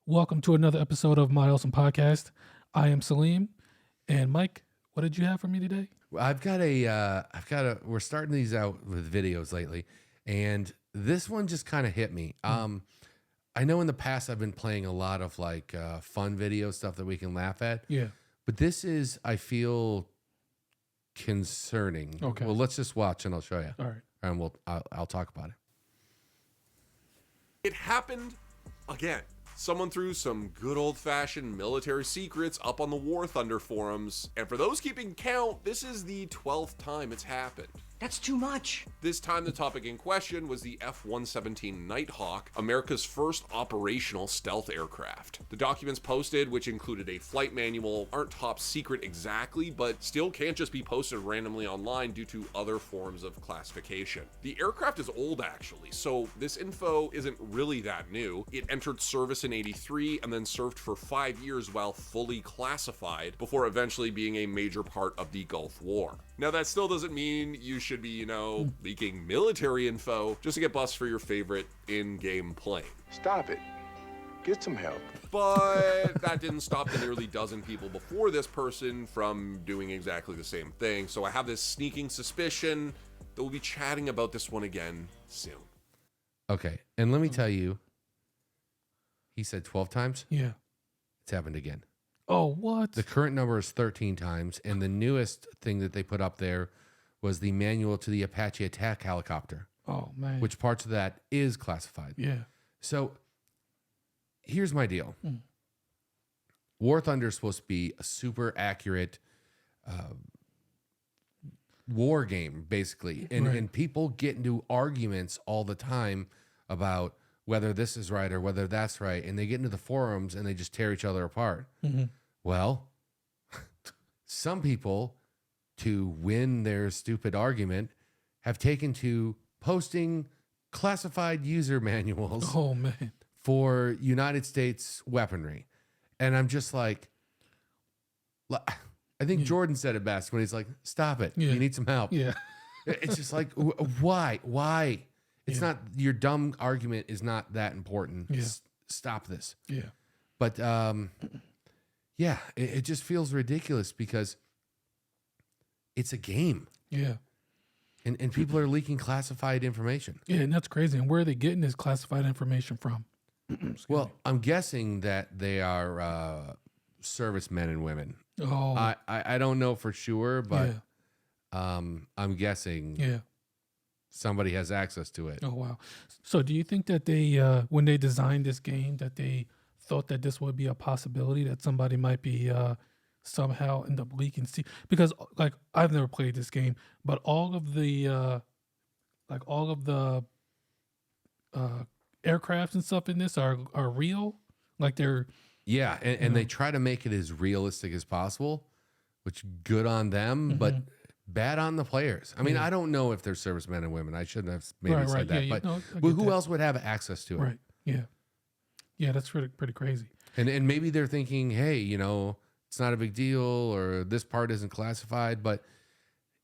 Welcome to another episode of My Awesome Podcast. I am Salim, and Mike, what did you have for me today? We're starting these out with videos lately, and this one just kind of hit me. I know in the past I've been playing a lot of fun video stuff that we can laugh at. Yeah. But this is, I feel, concerning. Okay. Well, let's just watch and I'll show you. All right. And I'll talk about it. It happened again. Someone threw some good old-fashioned military secrets up on the War Thunder forums, and for those keeping count, this is the 12th time it's happened. That's too much. This time the topic in question was the F-117 Nighthawk, America's first operational stealth aircraft. The documents posted, which included a flight manual, aren't top secret exactly, but still can't just be posted randomly online due to other forms of classification. The aircraft is old actually, so this info isn't really that new. It entered service in '83 and then served for 5 years while fully classified before eventually being a major part of the Gulf War. Now that still doesn't mean you should be, leaking military info just to get busts for your favorite in-game plane. Stop it. Get some help. But that didn't stop the nearly dozen people before this person from doing exactly the same thing. So I have this sneaking suspicion that we'll be chatting about this one again soon. Okay. And let me tell you, he said 12 times. Yeah. It's happened again. Oh, what? The current number is 13 times, and the newest thing that they put up there was the manual to the Apache attack helicopter, Oh, man. which parts of that is classified. Yeah. So here's my deal. War Thunder is supposed to be a super accurate war game, basically. And people get into arguments all the time about whether this is right or whether that's right. And they get into the forums and they just tear each other apart. Well, some people, to win their stupid argument, have taken to posting classified user manuals Oh, man. for United States weaponry. And I'm just like, I think Jordan said it best when he's like, stop it. Yeah. You need some help. Yeah. It's just like, why? It's not, your dumb argument is not that important. Yeah. Stop this. Yeah. But it just feels ridiculous because it's a game. Yeah. And people are leaking classified information. Yeah, and that's crazy. And where are they getting this classified information from? Well, I'm guessing that they are servicemen and women. Oh, I don't know for sure, but I'm guessing yeah. somebody has access to it. Oh, wow. So do you think that they, when they designed this game, that they thought that this would be a possibility, that somebody might be somehow end up leaking? Because I've never played this game, but all of the aircrafts and stuff in this are real. Like they're Yeah, and they try to make it as realistic as possible, which good on them, but bad on the players. I mean, I don't know if they're servicemen and women. I shouldn't have maybe said that. Yeah, but no, I who get that. else would have access to it? Right. Yeah. Yeah, that's pretty crazy. And maybe they're thinking, hey, it's not a big deal, or this part isn't classified, but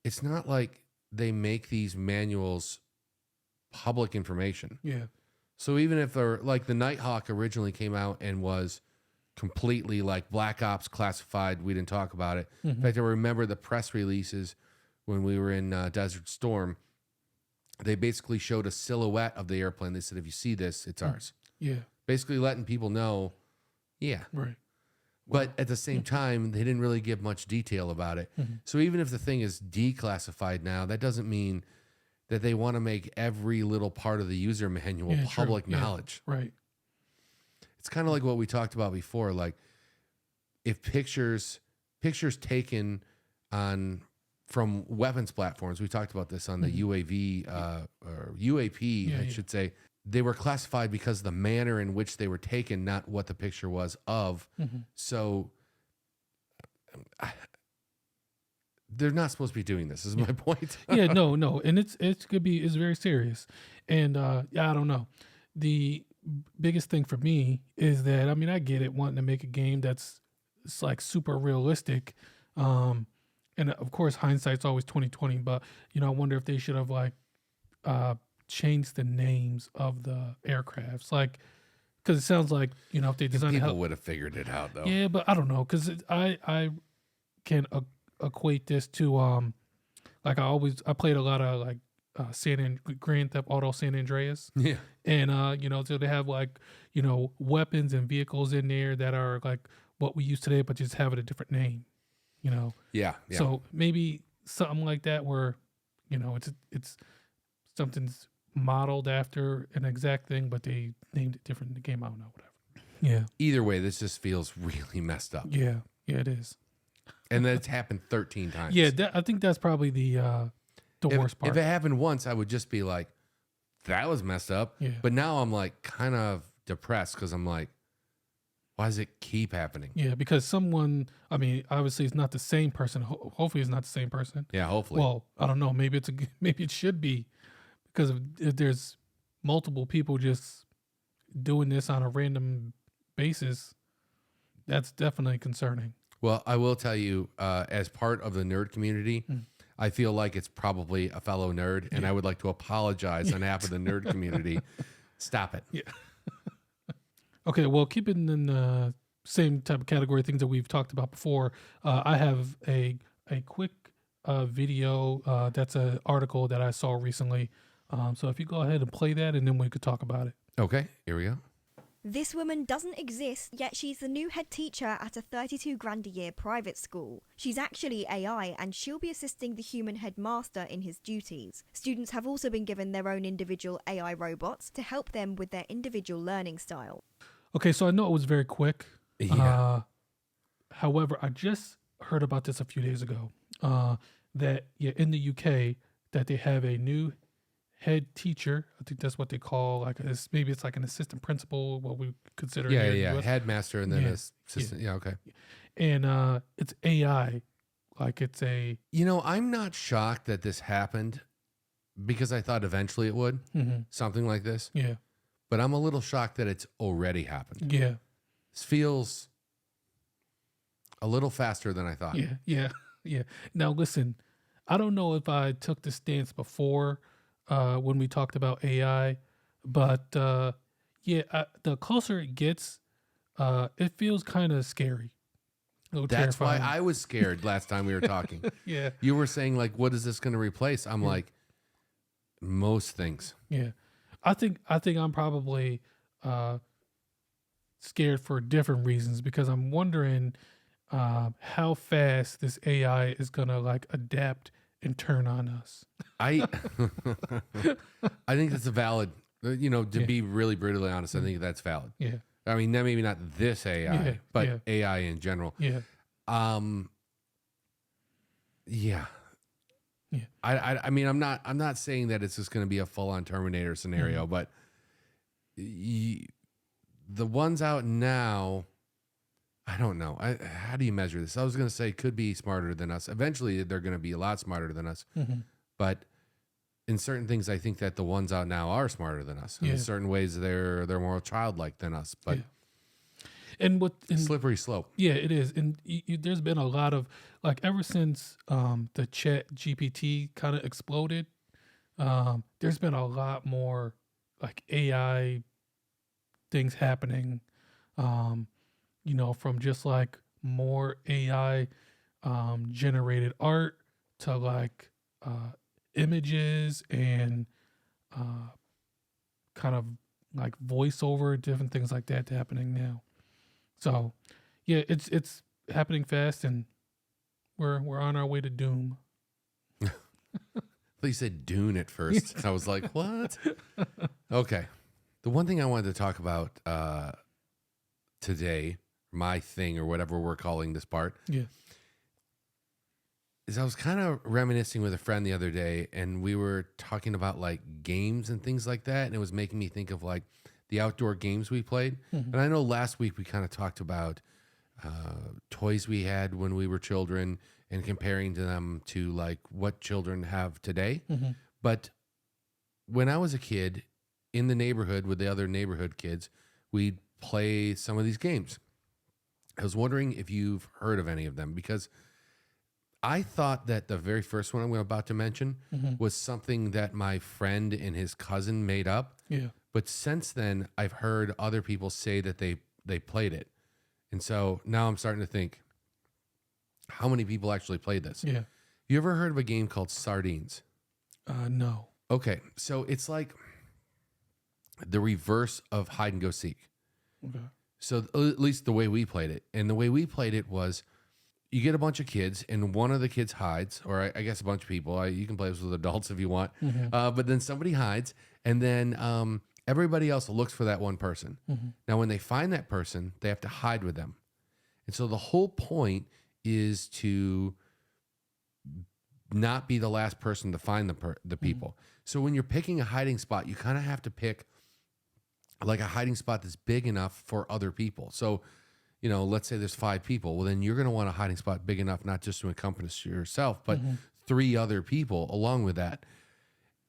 it's not like they make these manuals public information. Yeah. So even if they're like the Nighthawk originally came out and was completely like Black Ops classified, we didn't talk about it. In fact, I remember the press releases when we were in Desert Storm. They basically showed a silhouette of the airplane. They said, if you see this, it's ours. Yeah. Basically letting people know, yeah. Right. But at the same time, they didn't really give much detail about it. So even if the thing is declassified now, that doesn't mean that they want to make every little part of the user manual Yeah, true. public Yeah. knowledge. Right. It's kind of like what we talked about before. Like if pictures taken from weapons platforms, we talked about this on the UAV or UAP, I should say, they were classified because of the manner in which they were taken, not what the picture was of. So they're not supposed to be doing this, is my point. Yeah, no. And it's very serious. And I don't know. The biggest thing for me is that, I mean, I get it, wanting to make a game that's like super realistic. And of course hindsight's always 2020, but I wonder if they should have changed the names of the aircrafts. Like because it sounds like if they design it, People would have figured it out though. yeah, but I don't know because I can equate this to like I played a lot of like Grand Theft Auto San Andreas. Yeah. And so they have like weapons and vehicles in there that are like what we use today, but just have it a different name. Yeah. So maybe something like that where it's something's modeled after an exact thing, but they named it different in the game. I don't know, whatever. Yeah, Either way, this just feels really messed up. yeah, it is. And then it's happened 13 times. Yeah, I think that's probably the worst part. If it happened once, I would just be like, that was messed up. Yeah. But now I'm like kind of depressed because I'm like, why does it keep happening? Yeah, because obviously it's not the same person. Hopefully it's not the same person. Yeah, hopefully. Well, I don't know. Maybe maybe it should be, because if there's multiple people just doing this on a random basis, that's definitely concerning. Well, I will tell you, as part of the nerd community, I feel like it's probably a fellow nerd, and I would like to apologize on behalf of the nerd community. Stop it. Yeah. Okay, well, keeping in the same type of category things that we've talked about before, I have a quick video that's an article that I saw recently. So if you go ahead and play that, and then we could talk about it. Okay, here we go. This woman doesn't exist, yet she's the new head teacher at a 32 grand a year private school. She's actually AI, and she'll be assisting the human headmaster in his duties. Students have also been given their own individual AI robots to help them with their individual learning style. Okay, so I know it was very quick. Yeah. However, I just heard about this a few days ago. That in the UK, that they have a new head teacher. I think that's what they call maybe it's like an assistant principal, what we consider. Yeah, here in the yeah. US. Headmaster and then Yeah, assistant. Yeah, okay. And it's AI, like it's a. I'm not shocked that this happened because I thought eventually it would, something like this. Yeah, But I'm a little shocked that it's already happened. yeah, This feels a little faster than I thought. yeah. Now listen, I don't know if I took the stance before when we talked about AI, but the closer it gets, it feels kind of scary. A little That's terrifying. why I was scared last time we were talking. Yeah, You were saying, like, what is this going to replace? I'm like, most things. yeah. I think I'm probably scared for different reasons, because I'm wondering how fast this AI is gonna like adapt and turn on us. I I think that's a valid, to be really brutally honest, I think that's valid. Yeah, I mean, maybe not this AI, Yeah, but yeah. AI in general. yeah, Yeah. Yeah. I mean, I'm not saying that it's just going to be a full on Terminator scenario, Mm-hmm. but the ones out now, I don't know. How do you measure this? I was going to say could be smarter than us. Eventually, they're going to be a lot smarter than us. Mhm. But in certain things, I think that the ones out now are smarter than us. Yeah. In certain ways, they're more childlike than us. But Yeah. And slippery slope. yeah, it is. And there's been a lot of ever since the Chat GPT kind of exploded, there's been a lot more AI things happening. From just more AI generated art to images and kind of voiceover, different things like that happening now. So yeah, it's happening fast, and we're on our way to doom. I thought you said Dune at first. I was like, what? Okay. The one thing I wanted to talk about today, my thing or whatever we're calling this part, Yeah. is I was kind of reminiscing with a friend the other day, and we were talking about games and things like that, and it was making me think of the outdoor games we played. And I know last week we kind of talked about toys we had when we were children and comparing to them to what children have today. But when I was a kid in the neighborhood with the other neighborhood kids, we'd play some of these games. I was wondering if you've heard of any of them, because I thought that the very first one I'm about to mention was something that my friend and his cousin made up. Yeah. But since then, I've heard other people say that they played it. And so now I'm starting to think, how many people actually played this? Yeah. You ever heard of a game called Sardines? No. Okay, so it's like the reverse of hide and go seek. Okay. So at least the way we played it. And the way we played it was you get a bunch of kids and one of the kids hides, or I guess a bunch of people. You can play this with adults if you want. But then somebody hides, and then everybody else looks for that one person. Now, when they find that person, they have to hide with them. And so the whole point is to not be the last person to find the people. So when you're picking a hiding spot, you kind of have to pick like a hiding spot that's big enough for other people. So, you know, let's say there's 5 people. Well, then you're going to want a hiding spot big enough, not just to encompass yourself, but 3 other people along with that,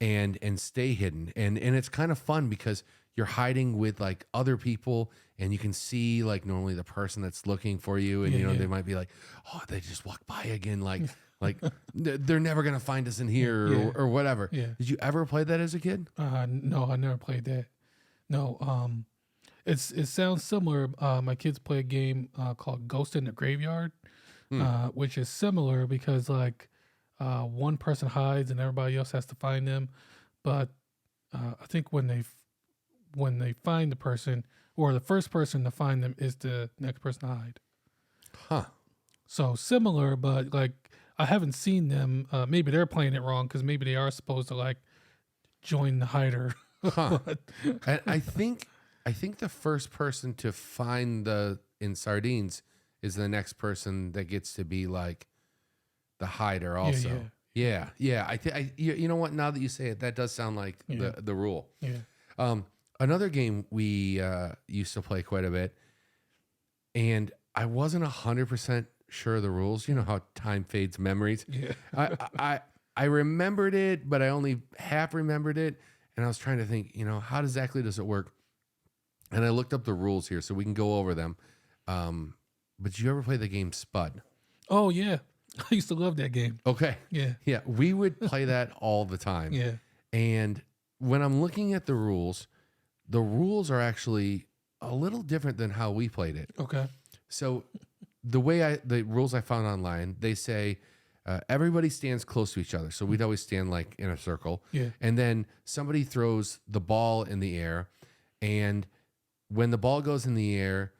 and stay hidden. And it's kind of fun because you're hiding with like other people, and you can see like normally the person that's looking for you, and you know they might be like, oh, they just walked by again, like they're never gonna find us in here or whatever. Yeah. Did you ever play that as a kid? No, I never played that. No. It sounds similar. My kids play a game called Ghost in the Graveyard, which is similar because like one person hides and everybody else has to find them. But I think when they find the person, or the first person to find them is the next person to hide. Huh. So similar, but like I haven't seen them. Maybe they're playing it wrong because maybe they are supposed to like join the hider. Huh. And I think the first person to find in Sardines is the next person that gets to be like the hider also. Yeah. You know what? Now that you say it, that does sound like the rule. Yeah. Another game we used to play quite a bit, and I wasn't 100% sure of the rules. You know how time fades memories. Yeah. I remembered it, but I only half remembered it, and I was trying to think, you know, how exactly does it work? And I looked up the rules here so we can go over them. But did you ever play the game Spud? Oh yeah. I used to love that game. Okay. Yeah. Yeah, we would play that all the time. Yeah. And when I'm looking at the rules are actually a little different than how we played it. Okay. So the rules I found online, they say everybody stands close to each other. So we'd always stand like in a circle. Yeah. And then somebody throws the ball in the air, and when the ball goes in the air,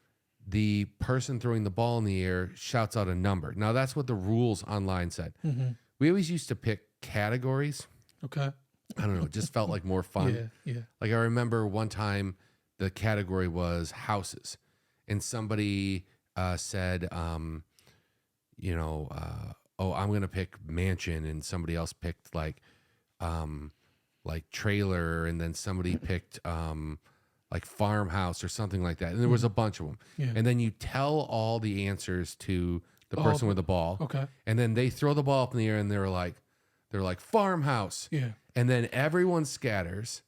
the person throwing the ball in the air shouts out a number. Now that's what the rules online said. We always used to pick categories. Okay. I don't know. It just felt like more fun. Yeah. Like I remember one time the category was houses, and somebody said, oh, I'm going to pick mansion, and somebody else picked like trailer, and then somebody picked like farmhouse or something like that. And there was a bunch of them. Yeah. And then you tell all the answers to the person with the ball. Okay. And then they throw the ball up in the air, and they're like farmhouse. Yeah. And then everyone scatters.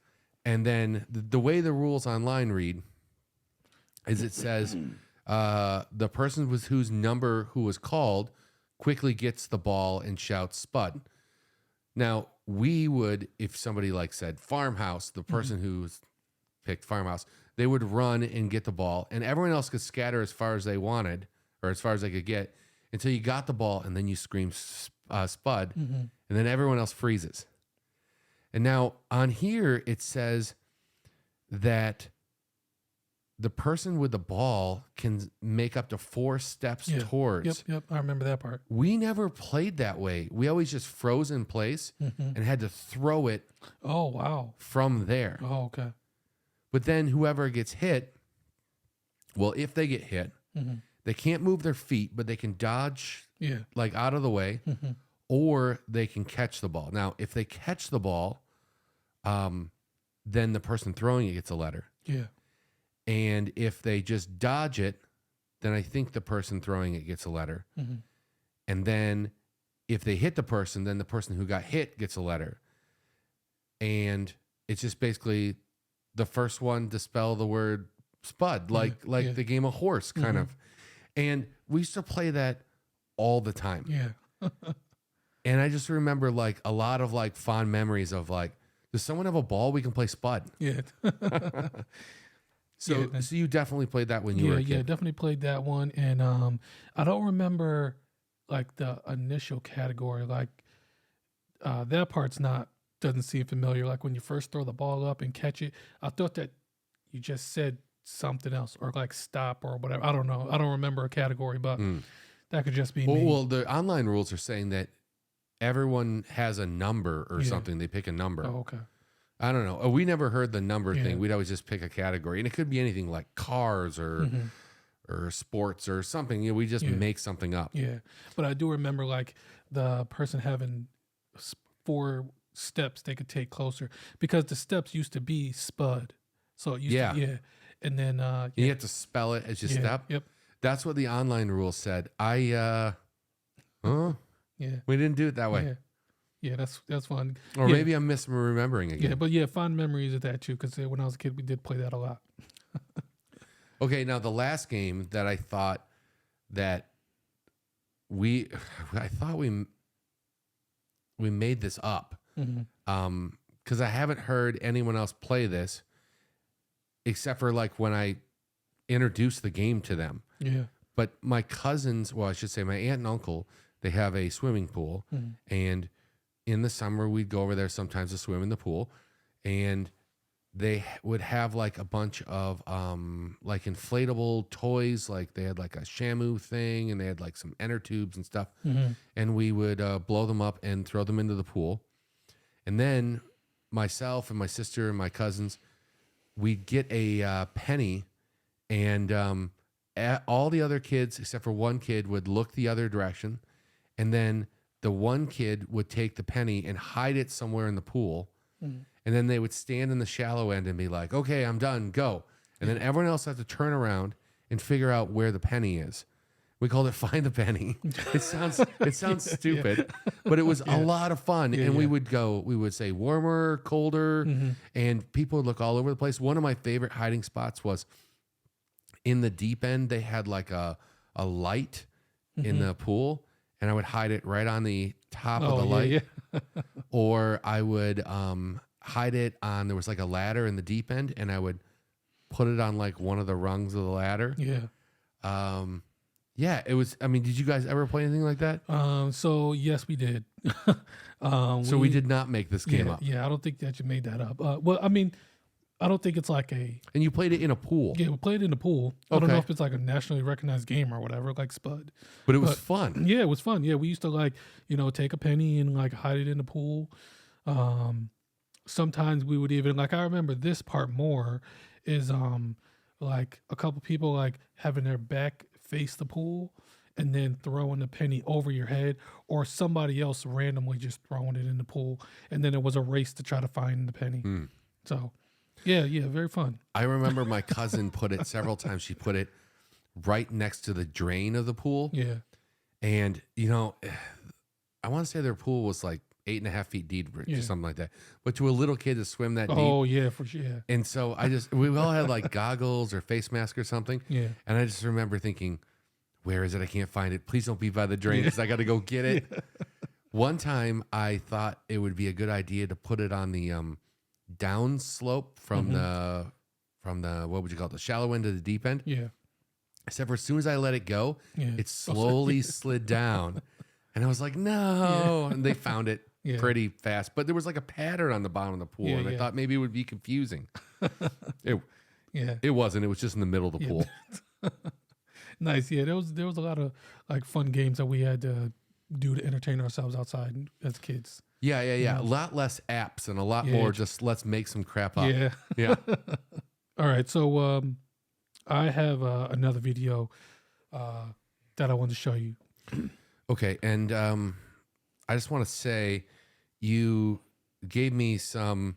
And then the way the rules online read is it says the person whose number who was called quickly gets the ball and shouts Spud. Now, we would, if somebody like said farmhouse, the person who's picked farmhouse, they would run and get the ball, and everyone else could scatter as far as they wanted or as far as they could get until you got the ball, and then you scream Spud, and then everyone else freezes. And now on here, it says that the person with the ball can make up to 4 steps towards. Yep. I remember that part. We never played that way. We always just froze in place and had to throw it Oh wow. from there. Oh okay. But then whoever gets hit, well, if they get hit, they can't move their feet, but they can dodge Yeah. like out of the way, or they can catch the ball. Now, if they catch the ball, then the person throwing it gets a letter. Yeah. And if they just dodge it, then I think the person throwing it gets a letter. And then if they hit the person, then the person who got hit gets a letter. And it's just basically the first one to spell the word Spud, like the game of horse kind of. And we used to play that all the time. Yeah. And I just remember like a lot of like fond memories of like Does someone have a ball? We can play Spud. Yeah. So, Yeah. so you definitely played that when you were a kid. Yeah, definitely played that one. And I don't remember like the initial category. Like that part's not doesn't seem familiar. Like when you first throw the ball up and catch it, I thought that you just said something else or like stop or whatever. I don't know. I don't remember a category, but that could just be me. Well, the online rules are saying that everyone has a number or something. They pick a number. Oh, okay. I don't know. We never heard the number Yeah. thing. We'd always just pick a category, and it could be anything like cars or sports or something. We just make something up. Yeah, but I do remember like the person having 4 steps they could take closer because the steps used to be Spud. So it used to, and then You have to spell it as your step. Yep. That's what the online rules said. We didn't do it that way. Yeah, that's fun. Or maybe I'm misremembering again. Yeah, but yeah, fond memories of that too. Because when I was a kid, we did play that a lot. Okay, now the last game that I thought that we made this up because I haven't heard anyone else play this except for like when I introduced the game to them. Yeah. But my cousins, well, I should say my aunt and uncle, they have a swimming pool, and in the summer we'd go over there sometimes to swim in the pool, and they would have like a bunch of like inflatable toys. Like they had like a Shamu thing, and they had like some inner tubes and stuff, and we would blow them up and throw them into the pool. And then myself and my sister and my cousins, we'd get a penny, and all the other kids except for one kid would look the other direction, and then the one kid would take the penny and hide it somewhere in the pool. And then they would stand in the shallow end and be like, okay, I'm done, go. And then everyone else had to turn around and figure out where the penny is. We called it Find the Penny. It sounds stupid, but it was a lot of fun. And we would say warmer, colder, and people would look all over the place. One of my favorite hiding spots was in the deep end. They had like a light in the pool, and I would hide it right on the top of the light. Or I would hide it on, there was like a ladder in the deep end, and I would put it on like one of the rungs of the ladder. It was, I mean, did you guys ever play anything like that? So yes, we did. So we did not make this game up. Yeah, I don't think that you made that up. Well, I mean, I don't think it's like a. And you played it in a pool. Yeah, we played it in the pool. I don't know Okay. if it's like a nationally recognized game or whatever, like Spud. But it was fun. Yeah, it was fun. Yeah, we used to like, take a penny and like hide it in the pool. Sometimes we would even like, I remember this part more is like a couple people like having their back face the pool and then throwing the penny over your head, or somebody else randomly just throwing it in the pool, and then it was a race to try to find the penny. So yeah, very fun. I remember my cousin put it several times. She put it right next to the drain of the pool. Yeah. And, I want to say their pool was like 8.5 feet deep or something like that. But to a little kid to swim that deep. Oh yeah, for sure. Yeah. And so we all had like goggles or face mask or something. Yeah. And I just remember thinking, where is it? I can't find it. Please don't be by the drain because I got to go get it. One time I thought it would be a good idea to put it on the down slope from the what would you call it? The shallow end to the deep end. Yeah. Except for as soon as I let it go, Yeah. it slowly slid down. And I was like, no. And they found it pretty fast. But there was like a pattern on the bottom of the pool. And I thought maybe it would be confusing. It wasn't. It was just in the middle of the pool. Nice. Yeah, there was a lot of like fun games that we had to do to entertain ourselves outside as kids. Yeah. A lot less apps and a lot more just let's make some crap up. Yeah. Yeah. All right. So I have another video that I want to show you. Okay. And I just want to say you gave me some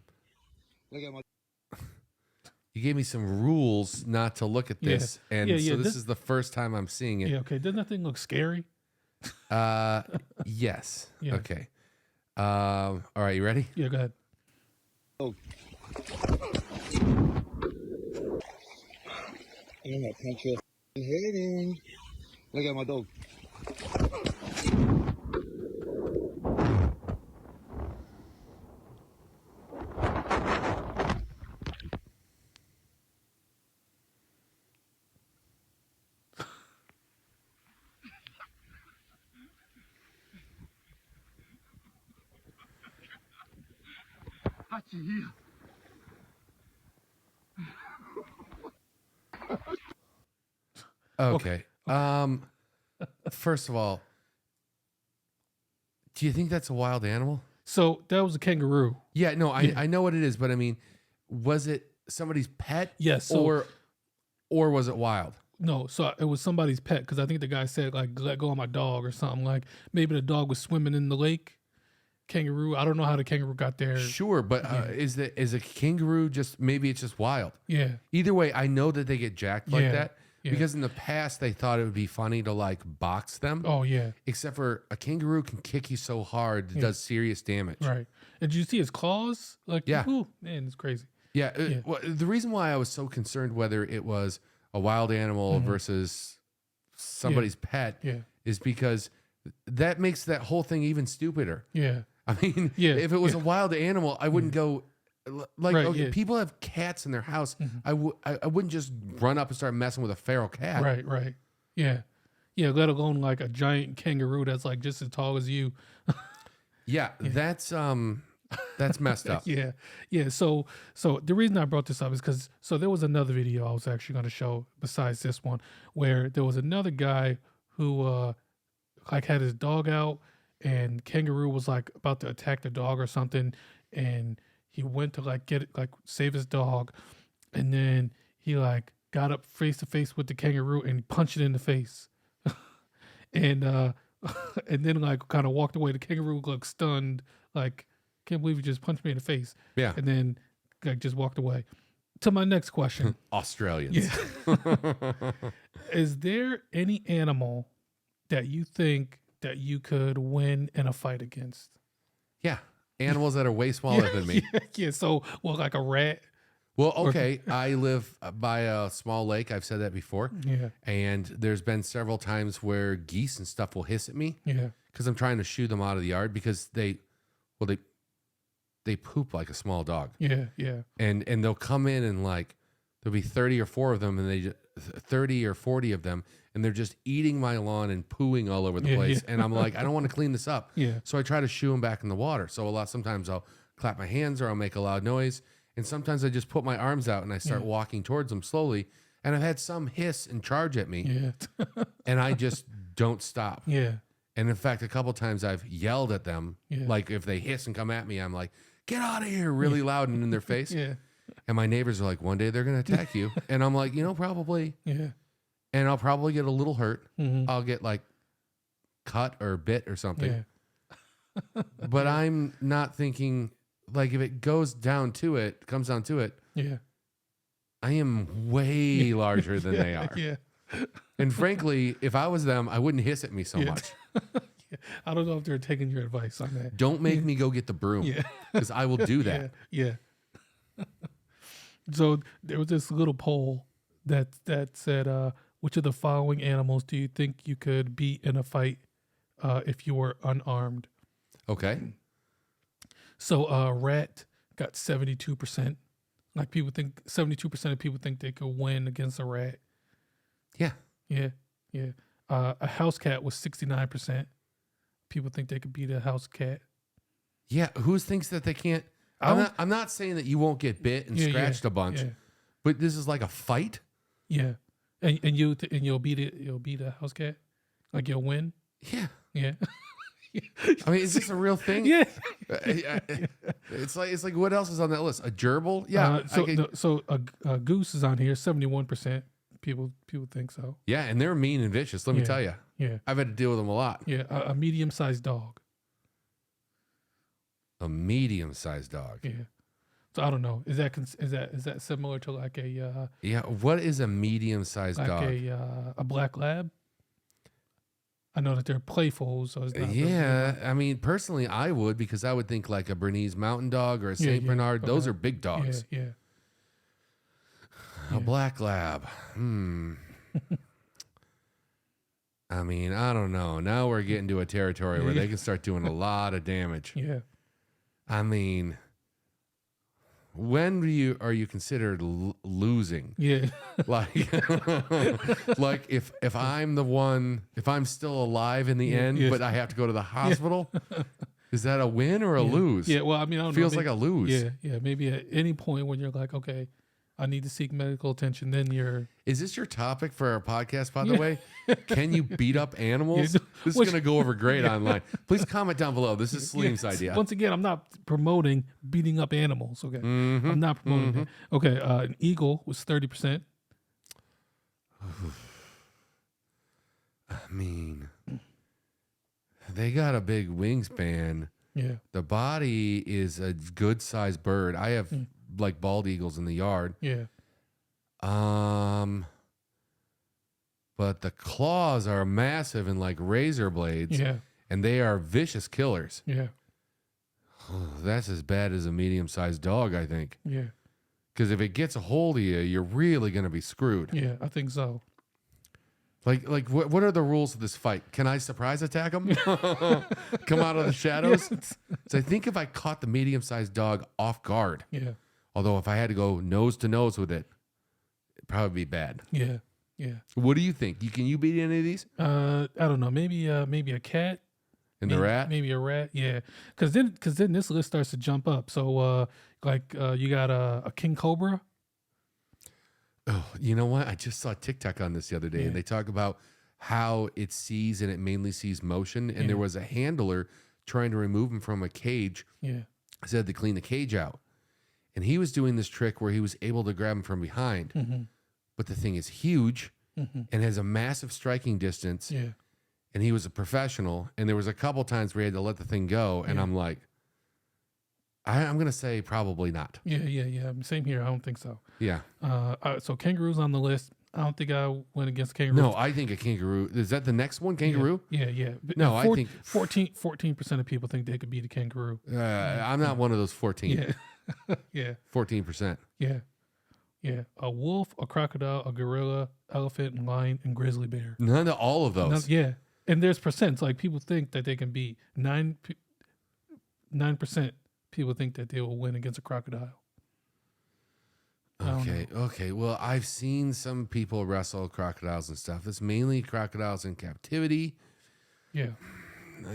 rules not to look at this. And so this is the first time I'm seeing it. Yeah. Okay. Doesn't that thing look scary? Yes. Yeah. Okay. All right. You ready? Yeah. Go ahead. I'm gonna punch your head in. Look at my dog. Okay. First of all, do you think that's a wild animal? So that was a kangaroo. Yeah, no, Yeah. I know what it is, but I mean, was it somebody's pet? Yes, so- or was it wild? No, so it was somebody's pet because I think the guy said like let go of my dog or something. Like maybe the dog was swimming in the lake. Kangaroo. I don't know how the kangaroo got there. Sure, but is a kangaroo just maybe it's just wild? Yeah. Either way, I know that they get jacked like Yeah, that yeah. because in the past they thought it would be funny to like box them. Oh yeah. Except for a kangaroo can kick you so hard it does serious damage. Right. And did you see his claws? Like Yeah. ooh, man, it's crazy. Yeah. Well, the reason why I was so concerned whether it was a wild animal versus somebody's pet Yeah. is because that makes that whole thing even stupider. Yeah. I mean, Yeah, if it was a wild animal, I wouldn't go like Right, okay, yeah. people have cats in their house. I wouldn't just run up and start messing with a feral cat. Right, right. Yeah. Yeah, let alone like a giant kangaroo that's like just as tall as you. Yeah, that's messed up. Yeah. Yeah. So the reason I brought this up is because there was another video I was actually going to show besides this one where there was another guy who like had his dog out and kangaroo was like about to attack the dog or something, and he went to like get it, like save his dog, and then he like got up face to face with the kangaroo and punched it in the face. And and then like kind of walked away. The kangaroo looked stunned, like, can't believe you just punched me in the face. Yeah. And then like just walked away. To my next question. Australians. Is there any animal that you think that you could win in a fight against? Yeah. Animals that are way smaller than me. Yeah. So, well, like a rat. Well, okay. I live by a small lake. I've said that before. Yeah. And there's been several times where geese and stuff will hiss at me Yeah. because I'm trying to shoo them out of the yard because they poop like a small dog. Yeah. Yeah. And they'll come in and like there'll be 30 or 4 of them and 30 or 40 of them and they're just eating my lawn and pooing all over the Yeah, place. yeah. And I'm like, I don't want to clean this up. Yeah. So I try to shoo them back in the water. So sometimes I'll clap my hands or I'll make a loud noise. And sometimes I just put my arms out and I start walking towards them slowly. And I've had some hiss and charge at me Yeah. and I just don't stop. Yeah. And in fact, a couple times I've yelled at them. Yeah. Like if they hiss and come at me, I'm like, get out of here really loud and in their face. Yeah. And my neighbors are like, one day they're going to attack you. And I'm like, probably. Yeah. And I'll probably get a little hurt. Mhm. I'll get like cut or bit or something. Yeah. But I'm not thinking like if it comes down to it, Yeah. I am way larger than they are. Yeah. And frankly, if I was them, I wouldn't hiss at me so Yeah. much. I don't know if they're taking your advice on that. Don't make me go get the broom Yeah. because I will do that. Yeah. So there was this little poll that said, which of the following animals do you think you could beat in a fight if you were unarmed? Okay. So rat got 72%. Like people think 72% of people think they could win against a rat. Yeah. Yeah. Yeah. A house cat was 69%. People think they could beat a house cat. Yeah. Who thinks that they can't? I'm not saying that you won't get bit and Yeah, scratched yeah, a bunch, yeah. but this is like a fight. Yeah. And you'll beat it. You'll beat a house cat. Like you'll win. Yeah. Yeah. I mean, is this a real thing? Yeah. It's like what else is on that list? A gerbil? Yeah. So a goose is on here. 71% people think so. Yeah, and they're mean and vicious. Let me Yeah. tell you, Yeah. I've had to deal with them a lot. Yeah. A medium-sized dog. A medium-sized dog. Yeah. So I don't know. Is that similar to like a Yeah. What is a medium-sized dog? a black lab? I know that they're playful, so it's not. Yeah, I mean, personally, I would because I would think like a Bernese Mountain Dog or a Saint yeah, Bernard. Those okay. are big dogs. Yeah. A black lab. I mean, I don't know. Now we're getting to a territory where they can start doing a lot of damage. Yeah. I mean, when are you considered losing? Yeah. Like, like if I'm the one, if I'm still alive in the end, yeah. but I have to go to the hospital, Is that a win or a Yeah. lose? Yeah, well, I mean, I don't Feels know. like a lose. Yeah. Maybe at any point when you're like, okay, I need to seek medical attention, then you're. Is this your topic for our podcast, by the Yeah. way? Can you beat up animals? Yeah. This is Which- going to go over great online. Please comment down below. This is Salim's Yes. idea. Once again, I'm not promoting beating up animals. Okay, Mm-hmm. I'm not promoting that. Okay, an eagle was 30%. I mean, they got a big wingspan. Yeah, The body is a good sized bird. I have like bald eagles in the yard. yeah, But the claws are massive and like razor blades, yeah, and they are vicious killers. yeah, That's as bad as a medium sized dog, I think. yeah, Because if it gets a hold of you, you're really going to be screwed. yeah. I think so. Like what are the rules of this fight? Can I surprise attack them? Come out of the shadows? So I think if I caught the medium sized dog off guard, Yeah, although if I had to go nose to nose with it, it'd probably be bad. yeah, yeah. What do you think? Can you beat any of these? I don't know. Maybe a cat. And the rat? Maybe a rat. Yeah, because then this list starts to jump up. So you got a king cobra. Oh, you know what? I just saw TikTok on this the other day, Yeah. and they talk about how it sees and it mainly sees motion. And there was a handler trying to remove him from a cage. Yeah, Said to clean the cage out, and he was doing this trick where he was able to grab him from behind. Mm-hmm. But the thing is huge and has a massive striking distance. yeah, And he was a professional. And there was a couple times where he had to let the thing go, and I'm like, I'm gonna say probably not. yeah. Same here. I don't think so. Yeah. So kangaroos on the list. I don't think I went against kangaroos. No, I think a kangaroo. Is that the next one? Kangaroo? Yeah. But No, I think 14% of people think they could beat a kangaroo. I'm not one of those 14. Yeah, yeah, 14%. yeah. A wolf, a crocodile, a gorilla, elephant, lion, and grizzly bear. None of all of those. Yeah, and there's percents. Like people think that they can beat 9%. People think that they will win against a crocodile. I don't Okay. Well, I've seen some people wrestle crocodiles and stuff. It's mainly crocodiles in captivity. Yeah,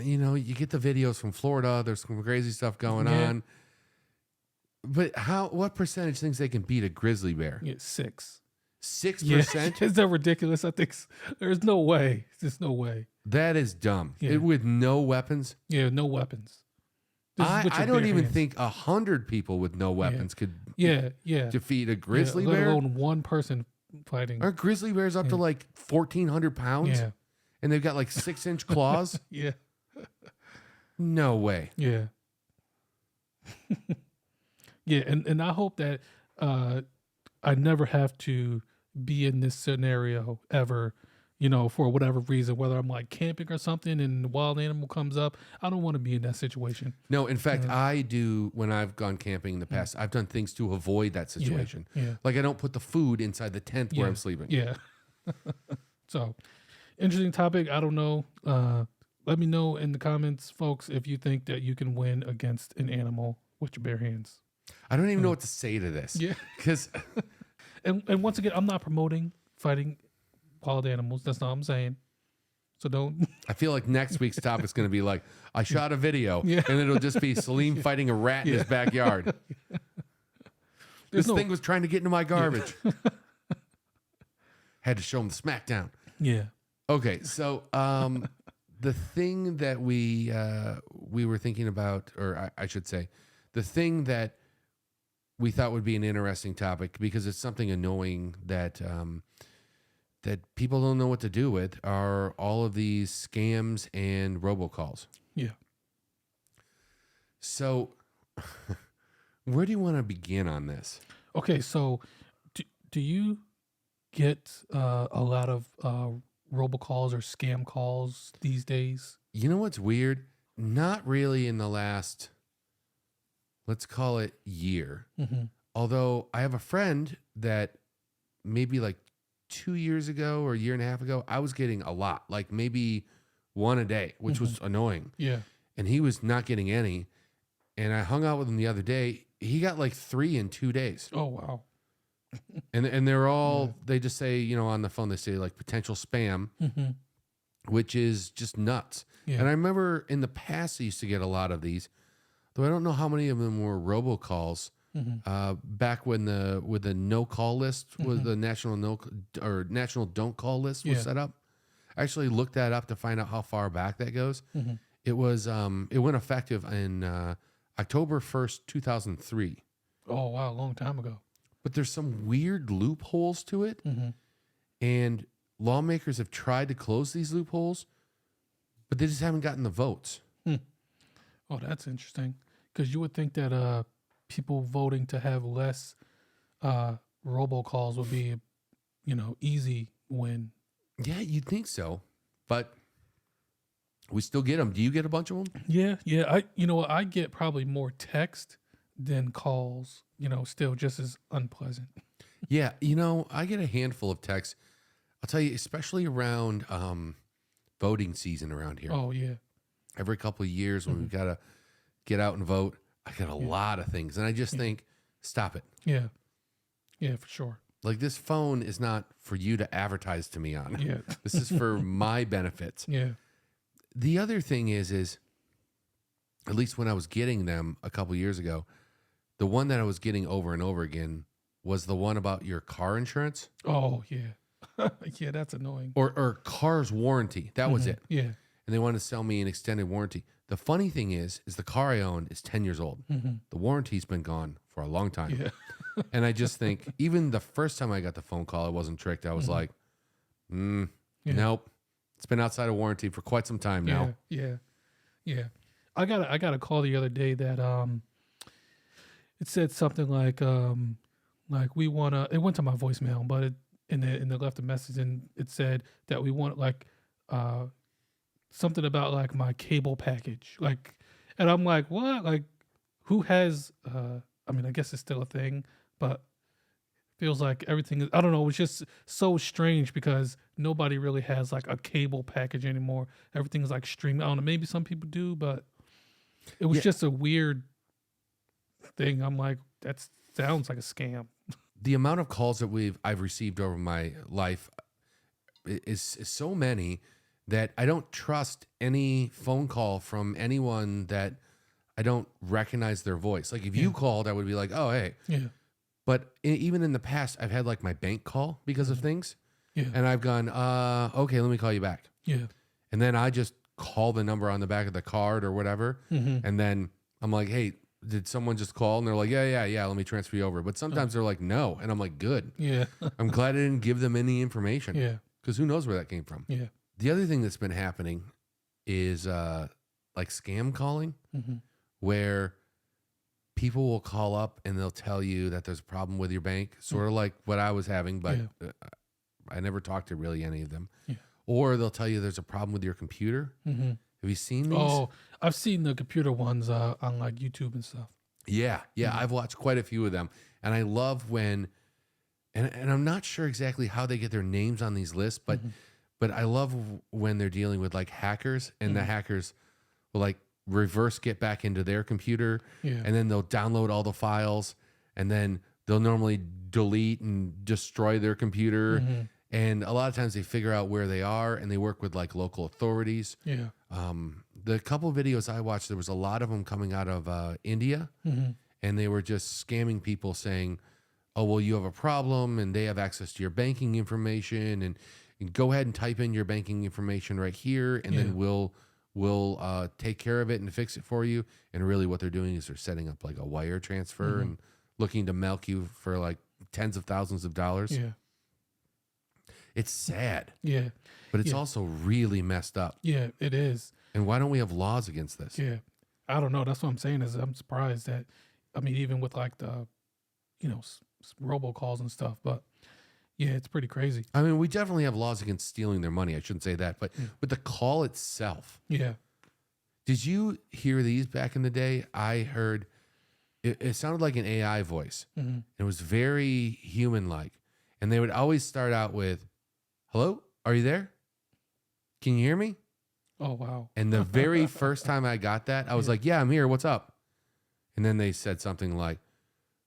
You know, you get the videos from Florida. There's some crazy stuff going Yeah. on. But what percentage thinks they can beat a grizzly bear? yeah, 6. 6%? Is that ridiculous? I think there's no way. There's no way. That is dumb. Yeah. With no weapons. Yeah, no weapons. This is with I your don't bare even hands. think 100 people with no weapons could Yeah. defeat a grizzly let bear. alone one person fighting. Aren't grizzly bears up to like 1,400 pounds? Yeah, And they've got like 6-inch claws? yeah, No way. yeah. Yeah, and I hope that I never have to be in this scenario ever, for whatever reason, whether I'm like camping or something and the wild animal comes up. I don't want to be in that situation. No, in fact, I do when I've gone camping in the past. I've done things to avoid that situation. yeah. Like I don't put the food inside the tent where Yeah, I'm sleeping. Yeah. So, interesting topic. I don't know. Let me know in the comments, folks, if you think that you can win against an animal with your bare hands. I don't even know what to say to this. Yeah. Because And once again, I'm not promoting fighting wild animals. That's not what I'm saying. So don't. I feel like next week's topic is going to be like, I shot a video, Yeah. and it'll just be Salim fighting a rat in his backyard. This no- thing was trying to get into my garbage. Had to show him the smackdown. Yeah. Okay, so the thing that we were thinking about, or I should say, the thing that we thought would be an interesting topic because it's something annoying that that people don't know what to do with are all of these scams and robocalls. Yeah. So, where do you want to begin on this? Okay. So, do you get a lot of robocalls or scam calls these days? You know what's weird? Not really in the last, let's call it year. Mm-hmm. Although I have a friend that maybe like 2 years ago or a year and a half ago, I was getting a lot, like maybe one a day, which was annoying. Yeah. And he was not getting any. And I hung out with him the other day. He got like 3 in 2 days. Oh, wow. And they're all, they just say, on the phone, they say like potential spam. Mm-hmm. which is just nuts. Yeah. And I remember in the past, I used to get a lot of these, though I don't know how many of them were robocalls. Back when the no call list was the national don't call list was Yeah. set up. I actually looked that up to find out how far back that goes. It was it went effective in October 1st, 2003. Oh wow, a long time ago. But there's some weird loopholes to it, and lawmakers have tried to close these loopholes, but they just haven't gotten the votes. Oh, that's interesting. Because you would think that people voting to have less robocalls would be, easy win. Yeah, you'd think so, but we still get them. Do you get a bunch of them? Yeah. I get probably more text than calls. Still just as unpleasant. Yeah, I get a handful of texts. I'll tell you, especially around voting season around here. Oh yeah. Every couple of years when we've got to get out and vote, I get a lot of things. And I just think, stop it. Yeah. Yeah, for sure. Like, this phone is not for you to advertise to me on. Yeah. This is for my benefits. Yeah. The other thing is at least when I was getting them a couple years ago, the one that I was getting over and over again was the one about your car insurance Oh yeah. Yeah, that's annoying. or car's warranty. That was it. Yeah. And they wanted to sell me an extended warranty. The funny thing is the car I own is 10 years old. The warranty's been gone for a long time. Yeah. And I just think, even the first time I got the phone call, I wasn't tricked. I was like, nope. It's been outside of warranty for quite some time now. Yeah. I got a call the other day that it said something like we wanna. It went to my voicemail, but and they left a message and it said that we want something about like my cable package, and I'm like, what? Like, who has? I mean, I guess it's still a thing, but feels like everything is. I don't know. It's just so strange because nobody really has like a cable package anymore. Everything's like streaming. I don't know. Maybe some people do, but it was just a weird thing. I'm like, that sounds like a scam. The amount of calls that I've received over my life is so many that I don't trust any phone call from anyone that I don't recognize their voice. Like, if you called, I would be like, oh, hey. Yeah. But even in the past, I've had like my bank call because of things. Yeah. And I've gone, okay, let me call you back. Yeah. And then I just call the number on the back of the card or whatever. And then I'm like, hey, did someone just call? And they're like, yeah, let me transfer you over. But sometimes they're like, no. And I'm like, good. Yeah. I'm glad I didn't give them any information. Yeah. Because who knows where that came from. Yeah. The other thing that's been happening is like scam calling, where people will call up and they'll tell you that there's a problem with your bank, sort of like what I was having, but I never talked to really any of them. Yeah. Or they'll tell you there's a problem with your computer. Have you seen these? Oh, I've seen the computer ones on like YouTube and stuff. Yeah. I've watched quite a few of them. And I love when, and I'm not sure exactly how they get their names on these lists, but I love when they're dealing with like hackers, and the hackers will like reverse get back into their computer, and then they'll download all the files, and then they'll normally delete and destroy their computer. And a lot of times they figure out where they are, and they work with like local authorities. Yeah. The couple of videos I watched, there was a lot of them coming out of India, and they were just scamming people saying, oh, well, you have a problem and they have access to your banking information, and go ahead and type in your banking information right here, and then we'll take care of it and fix it for you. And really what they're doing is they're setting up like a wire transfer and looking to milk you for like tens of thousands of dollars. Yeah. It's sad. Yeah. But it's also really messed up. Yeah, it is. And why don't we have laws against this? Yeah. I don't know. That's what I'm saying is I'm surprised that, I mean, even with like the, robocalls and stuff, but yeah, it's pretty crazy. I mean, we definitely have laws against stealing their money. I shouldn't say that, but the call itself. Yeah. Did you hear these back in the day? I heard it sounded like an AI voice. It was very human-like. And they would always start out with, hello, are you there? Can you hear me? Oh, wow. And the very first time I got that, I was like, yeah, I'm here. What's up? And then they said something like,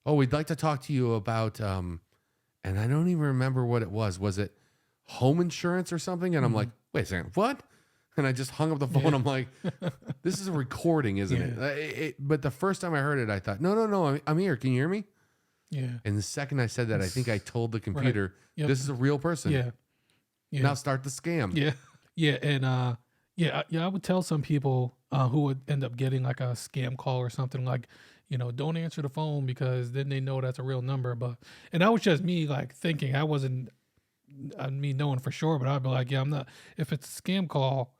oh, we'd like to talk to you about, and I don't even remember what it was. Was it home insurance or something? And I'm like, wait a second, what? And I just hung up the phone. Yeah. I'm like, this is a recording, isn't it? But the first time I heard it, I thought, no, I'm here. Can you hear me? Yeah. And the second I said that, I think I told the computer, Yep. this is a real person. Yeah. Yeah. Now start the scam. Yeah. Yeah. And I would tell some people who would end up getting like a scam call or something like, don't answer the phone because then they know that's a real number. And that was just me like thinking. I wasn't me knowing for sure, but I'd be like, yeah, I'm not. If it's a scam call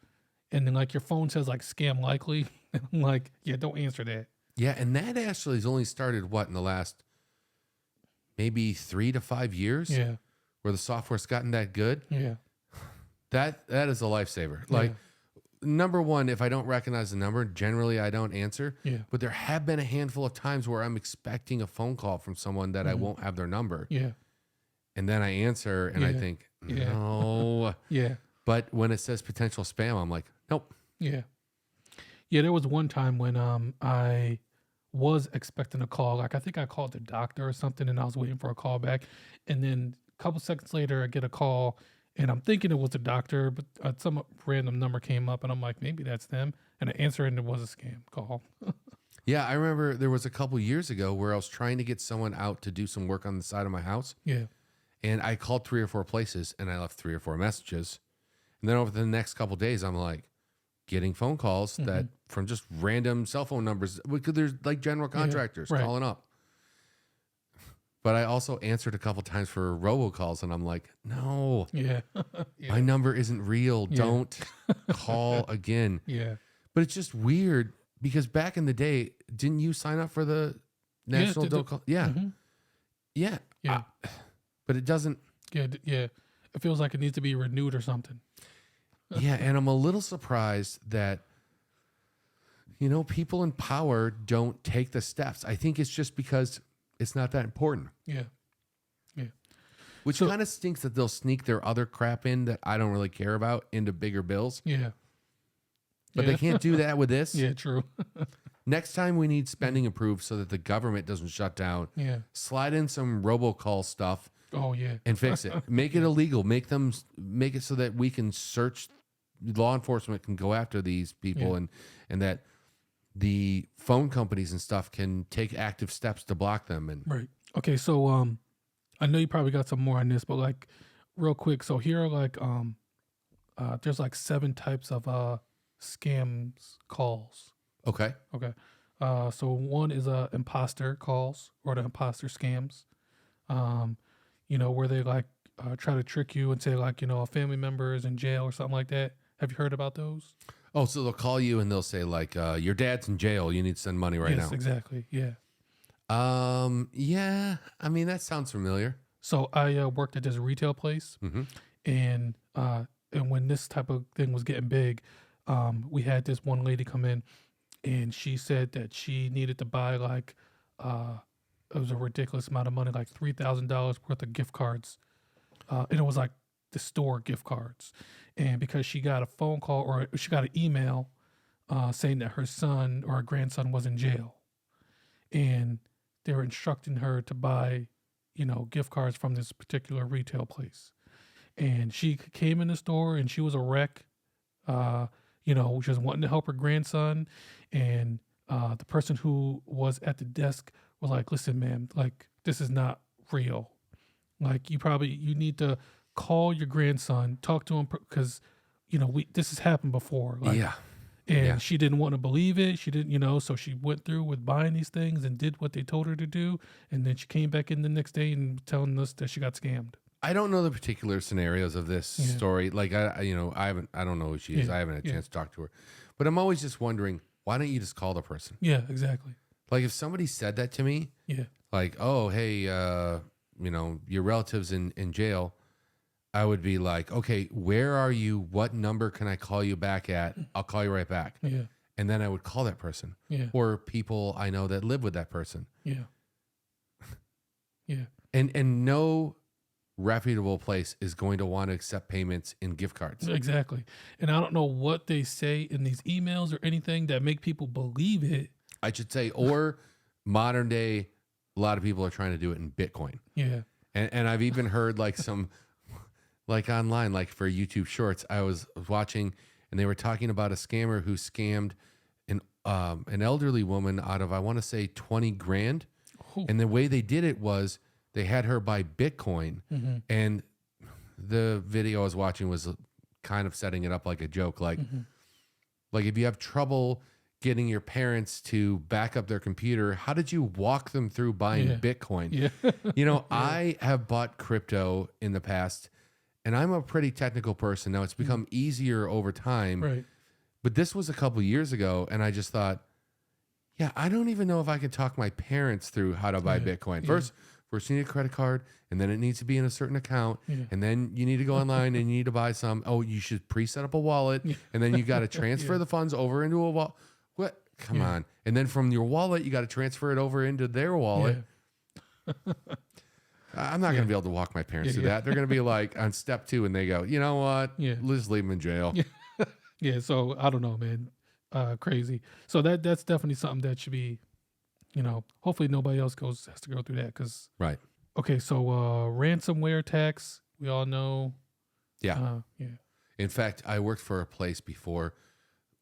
and then like your phone says like scam likely, I'm like, yeah, don't answer that. Yeah. And that actually has only started in the last maybe 3 to 5 years Yeah. where the software's gotten that good. Yeah. That is a lifesaver. Like, number one, if I don't recognize the number, generally I don't answer. Yeah. But there have been a handful of times where I'm expecting a phone call from someone that I won't have their number. Yeah. And then I answer and I Yeah. think, Yeah. no. Yeah. But when it says potential spam, I'm like, nope. Yeah. Yeah, there was one time when I was expecting a call. Like I think I called the doctor or something and I was waiting for a call back. And then a couple seconds later I get a call and I'm thinking it was the doctor, but some random number came up and I'm like, maybe that's them. And I answered and it was a scam call. Yeah, I remember there was a couple years ago where I was trying to get someone out to do some work on the side of my house. Yeah. And I called 3 or 4 places and I left 3 or 4 messages. And then over the next couple days, I'm like getting phone calls that from just random cell phone numbers because there's like general contractors right. calling up. But I also answered a couple times for robocalls and I'm like, no, Yeah. Yeah. my number isn't real. Yeah. Don't call again. Yeah. But it's just weird because back in the day, didn't you sign up for the National the- Don't Call? Yeah. Mhm. Yeah. Yeah. But it doesn't. Yeah. Yeah. It feels like it needs to be renewed or something. Yeah. And I'm a little surprised that, people in power don't take the steps. I think it's just because it's not that important, Yeah. which So- kind of stinks that they'll sneak their other crap in that I don't really care about into bigger bills. Yeah. But Yeah. they can't do that with this. Yeah. True. Next time we need spending approved so that the government doesn't shut down. Yeah. Slide in some robocall stuff Oh, yeah. and fix it. Make it illegal. Make it so that we can search. Law enforcement can go after these people, Yeah. and that the phone companies and stuff can take active steps to block them. And Right. Okay. So, I know you probably got some more on this, but like real quick. So here are like, there's like 7 types of, scams calls. okay, Okay. So one is imposter calls or the imposter scams. Where they like try to trick you and say like, a family member is in jail or something like that. Have you heard about those? oh, so they'll call you and they'll say like, your dad's in jail. You need to send money right Yes, now. exactly. Yeah. Yeah. I mean, that sounds familiar. So I worked at this retail place, Mhm. and when this type of thing was getting big, we had this one lady come in, and she said that she needed to buy like it was a ridiculous amount of money, like $3,000 worth of gift cards, and it was like the store gift cards, and because she got a phone call or she got an email saying that her son or her grandson was in jail, and they were instructing her to buy gift cards from this particular retail place. And she came in the store and she was a wreck, just wanting to help her grandson. And the person who was at the desk was like, listen, ma'am, like, this is not real. Like, you need to call your grandson, talk to him because, this has happened before. Like, Yeah. and Yeah. she didn't want to believe it. She didn't, so she went through with buying these things and did what they told her to do. And then she came back in the next day and telling us that she got scammed. I don't know the particular scenarios of this Yeah. story. Like I don't know who she is. Yeah, I haven't had a yeah. chance to talk to her. But I'm always just wondering, why don't you just call the person? Yeah, exactly. Like if somebody said that to me, Yeah. like, oh, hey, your relative's in jail, I would be like, okay, where are you? What number can I call you back at? I'll call you right back. Yeah. And then I would call that person Yeah. or people I know that live with that person. Yeah. Yeah. And no reputable place is going to want to accept payments in gift cards. Exactly. And I don't know what they say in these emails or anything that make people believe it. I should say, or modern day, a lot of people are trying to do it in Bitcoin. Yeah. And I've even heard like some like online, like for YouTube Shorts. I was watching, and they were talking about a scammer who scammed an elderly woman out of, I want to say, 20 grand. Ooh. And the way they did it was they had her buy Bitcoin, and the video I was watching was kind of setting it up like a joke, like if you have trouble getting your parents to back up their computer, how did you walk them through buying Bitcoin? Yeah. You know, I have bought crypto in the past, and I'm a pretty technical person. Now it's become easier over time, Right. but this was a couple years ago, and I just thought, yeah, I don't even know if I can talk my parents through how to buy Bitcoin. First you need a credit card, and then it needs to be in a certain account, and then you need to go online and you need to buy some. Oh, you should pre-set up a wallet, and then you got to transfer the funds over into a wallet. What? Come on. And then from your wallet, you got to transfer it over into their wallet. I'm not going to be able to walk my parents through that. They're going to be like on step 2, and they go, you know what? Let's leave them in jail. Yeah. So I don't know, man. Crazy. So that's definitely something that should be, you know, hopefully nobody else has to go through that. Cause Right. okay. So, ransomware attacks, we all know. Yeah. Yeah. In fact, I worked for a place before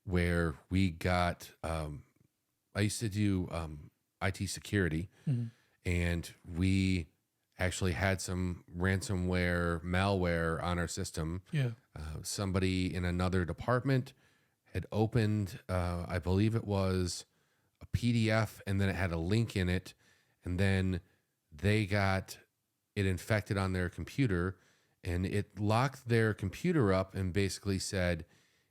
where we got, I used to do IT security, and we actually had some ransomware malware on our system. Yeah. Somebody in another department had opened, I believe it was a PDF, and then it had a link in it, and then they got it infected on their computer, and it locked their computer up and basically said,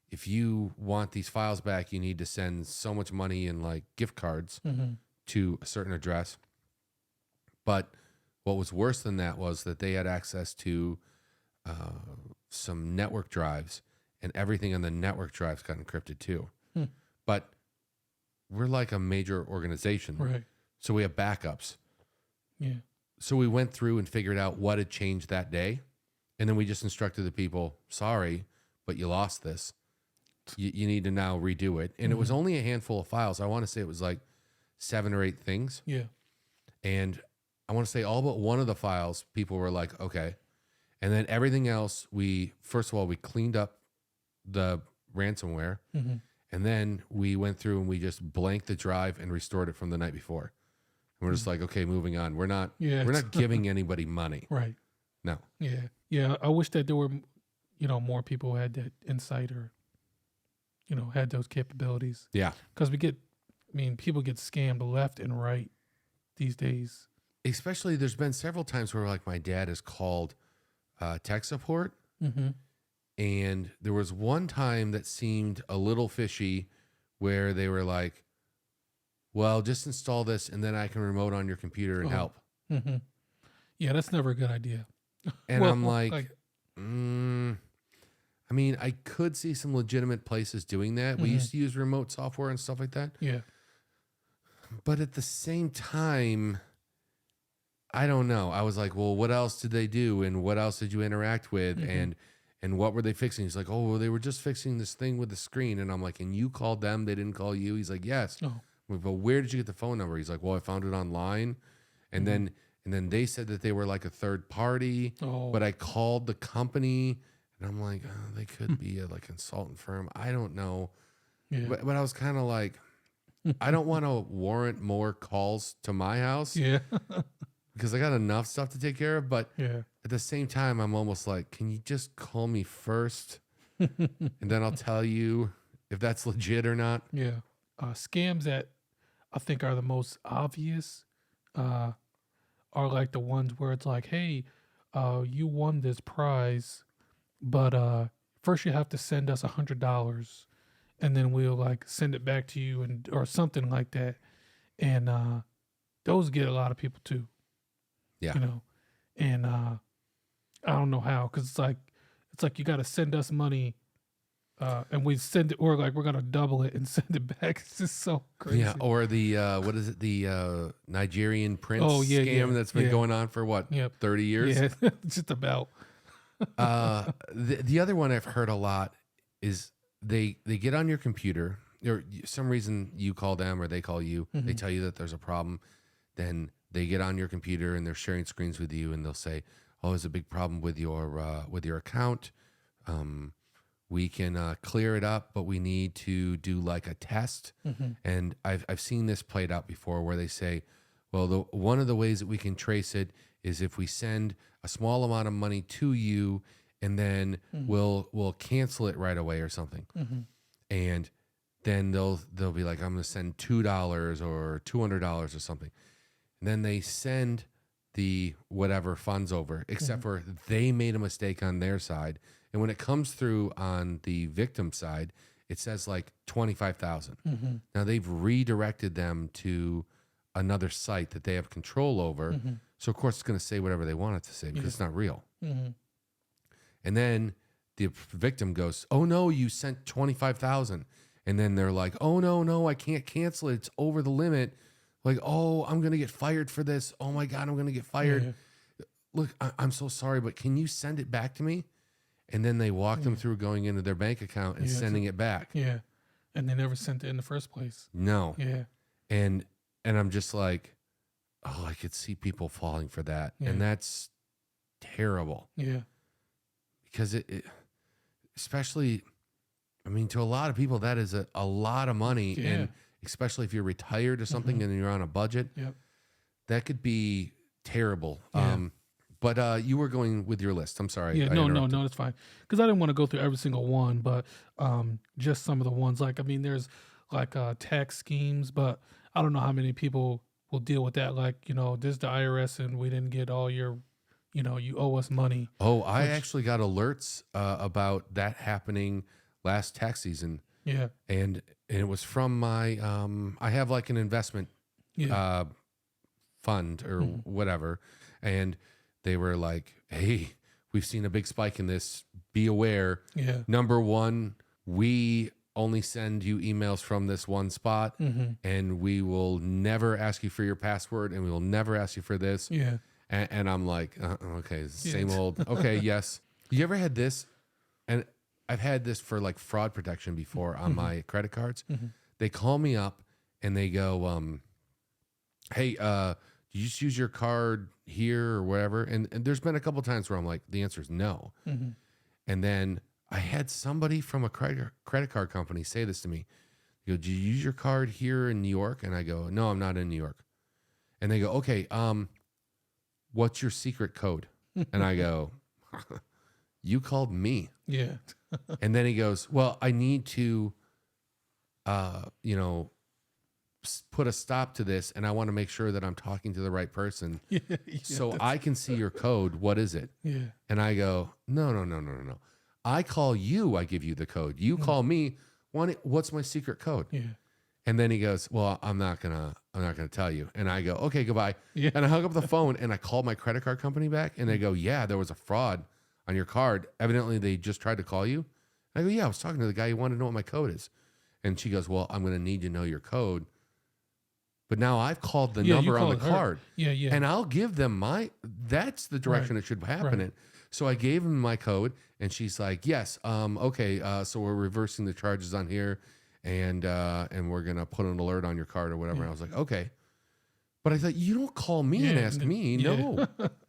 if you want these files back, you need to send so much money in like gift cards to a certain address. But what was worse than that was that they had access to some network drives, and everything on the network drives got encrypted too. But we're like a major organization, Right. so we have backups. Yeah. So we went through and figured out what had changed that day, and then we just instructed the people, sorry, but you lost this. You need to now redo it. And it was only a handful of files. I want to say it was like 7 or 8 things. Yeah. And I want to say all but one of the files, people were like, okay. And then everything else, first of all, we cleaned up the ransomware. And then we went through and we just blanked the drive and restored it from the night before. And we're just like, okay, moving on. We're not giving anybody money. Right. No. Yeah. Yeah. I wish that there were, you know, more people who had that insight or, you know, had those capabilities. Yeah. Because people get scammed left and right these days. Especially there's been several times where like my dad has called tech support. And there was one time that seemed a little fishy where they were like, well, just install this and then I can remote on your computer and help. Yeah, that's never a good idea. And Well, I'm like, I mean, I could see some legitimate places doing that. We used to use remote software and stuff like that. Yeah. But at the same time, I don't know. I was like, well, what else did they do? And what else did you interact with? And what were they fixing? He's like, oh, well, they were just fixing this thing with the screen. And I'm like, and you called them? They didn't call you? He's like, yes. Oh. But where did you get the phone number? He's like, well, I found it online. And then they said that they were like a third party. Oh. But I called the company, and I'm like, oh, they could be a like consultant firm. I don't know. Yeah. But I was kind of like, I don't want to warrant more calls to my house. Yeah. Because I got enough stuff to take care of. But Yeah. at the same time, I'm almost like, can you just call me first? And then I'll tell you if that's legit or not. Yeah. Scams that I think are the most obvious are like the ones where it's like, hey, you won this prize, but first you have to send us $100 and then we'll like send it back to you and or something like that. And those get a lot of people too. Yeah. You know, and I don't know how, because it's like you got to send us money, and we send it, or like we're gonna double it and send it back. It's just so crazy. Yeah. Or the what is it? The Nigerian prince scam that's been going on for what? 30 years. Yeah, just about. The other one I've heard a lot is they get on your computer, or some reason you call them or they call you. They tell you that there's a problem. Then they get on your computer and they're sharing screens with you, and they'll say, oh, there's a big problem with your account. We can clear it up, but we need to do like a test. And I've seen this played out before where they say, well, one of the ways that we can trace it is if we send a small amount of money to you, and then we'll cancel it right away or something. And then they'll be like, I'm going to send $2 or $200 or something. And then they send the whatever funds over, except for they made a mistake on their side. And when it comes through on the victim side, it says like 25,000. Now they've redirected them to another site that they have control over. So of course it's going to say whatever they want it to say because it's not real. And then the victim goes, oh no, you sent 25,000. And then they're like, oh no, I can't cancel it. It's over the limit. Like, oh, I'm going to get fired for this. Oh my God, I'm going to get fired. Look, I'm so sorry, but can you send it back to me? And then they walk them through going into their bank account and sending it back. Yeah. And they never sent it in the first place. No. Yeah. And I'm just like, oh, I could see people falling for that. And that's terrible. Yeah. Because it especially, I mean, to a lot of people, that is a lot of money. Yeah. And especially if you're retired or something and you're on a budget, that could be terrible. Yeah. But you were going with your list. I'm sorry. Yeah, I no, interrupted. that's fine. Because I didn't want to go through every single one, but just some of the ones. Like, I mean, there's like tax schemes, but I don't know how many people will deal with that. Like, this is the IRS and we didn't get all your, you owe us money. Oh, I actually got alerts about that happening last tax season. Yeah. And it was from my, I have like an investment fund or whatever. And they were like, hey, we've seen a big spike in this. Be aware. Yeah. Number one, we only send you emails from this one spot, and we will never ask you for your password, and we will never ask you for this. Yeah. And I'm like, okay, it's the same old. Okay, yes. You ever had this? And I've had this for like fraud protection before on my credit cards. They call me up and they go, hey, you just use your card here or whatever. And there's been a couple times where I'm like, the answer is no. And then I had somebody from a credit card company say this to me. They go, do you use your card here in New York? And I go, no, I'm not in New York. And they go, okay, what's your secret code? And I go, you called me. Yeah. And then he goes, well, I need to, put a stop to this, and I want to make sure that I'm talking to the right person. So I can see your code. What is it? Yeah. And I go, no. I call you. I give you the code. You call me. What's my secret code? Yeah. And then he goes, well, I'm not gonna tell you. And I go, okay, goodbye. Yeah. And I hung up the phone and I called my credit card company back, and they go, yeah, there was a fraud on your card. Evidently, they just tried to call you. I go, yeah, I was talking to the guy who wanted to know what my code is. And she goes, well, I'm going to need to know your code. But now I've called the number on the card. Yeah. And I'll give them that's the direction it should happen in. So I gave him my code, and she's like, yes, okay, so we're reversing the charges on here, and we're going to put an alert on your card or whatever. And I was like, okay. But I thought, you don't call me and ask me. No,